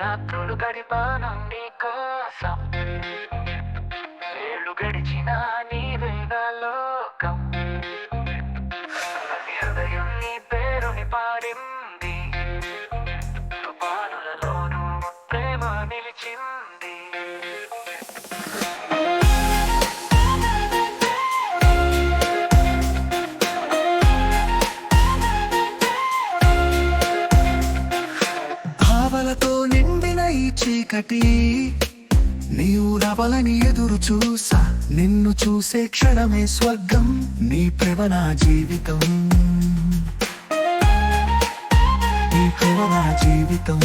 రాత్రులు గడిపాను నీ కోసం, ఏళ్ళు గడిచినా నీవే నా లోకం. ప్రతి హృదయం నీ పేరుని పాడింది, తుఫానులలోనూ ప్రేమ నిలిచింది. భావలతో నిండిన ఈ చీకటి నీవు రావాలని ఎదురు చూసా, నిన్ను చూసే క్షణమే స్వర్గం. నీ ప్రేమ నా జీవితం, నీ ప్రేమ నా జీవితం.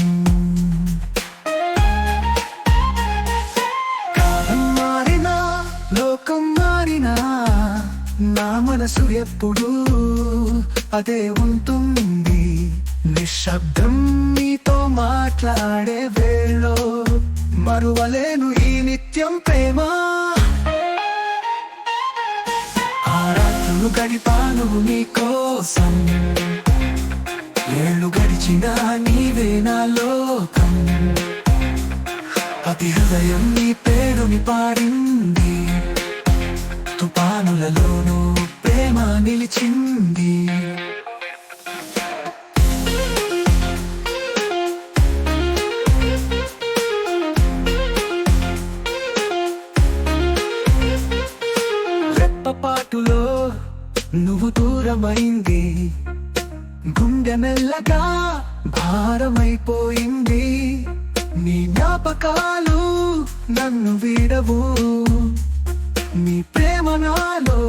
కాలం మారినా లోకం మారినా నా మనసు ఎప్పుడు అదే ఉంటుంది. నిశ్శబ్దం నీతో మాట్లాడే వేళలో మరువలేను ఈ నిత్యం ప్రేమ. ఆ రాత్రులు గడిపాను నీ కోసం, ఏళ్ళు గడిచినా నీవే నా లోకం. ప్రతి హృదయం నీ పేరుని పాడింది, తుఫానులలోనూ ప్రేమ నిలిచింది. పాటులో నువ్వు దూరమైంది, గుండె మెల్లగా భారమైపోయింది. నీ జ్ఞాపకాలు నన్ను వీడవు, నీ ప్రేమ నాలో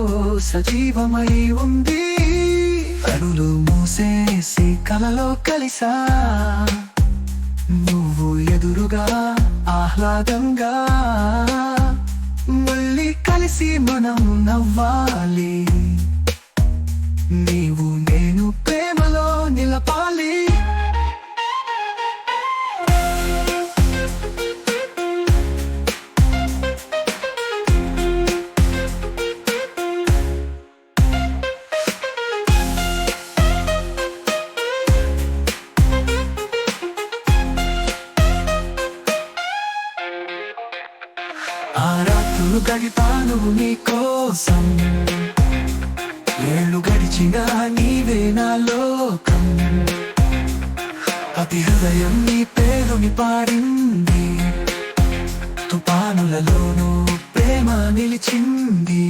సజీవమై ఉంది. కనులు మూసేసి కలలో కలిసా, నువ్వు ఎదురుగా ఆహ్లాదంగా. మళ్ళీ కలిసి మనం నవ్వాలి, నీవు నేను ప్రేమలో నిలపాలి. ఆ రాత్రులు గడిపాను నీ కోసం, ఏళ్ళు గడిచినా నీవే నా లోకం. ప్రతి హృదయం నీ పేరుని పాడింది, తుఫానులలోనూ ప్రేమ నిలిచింది.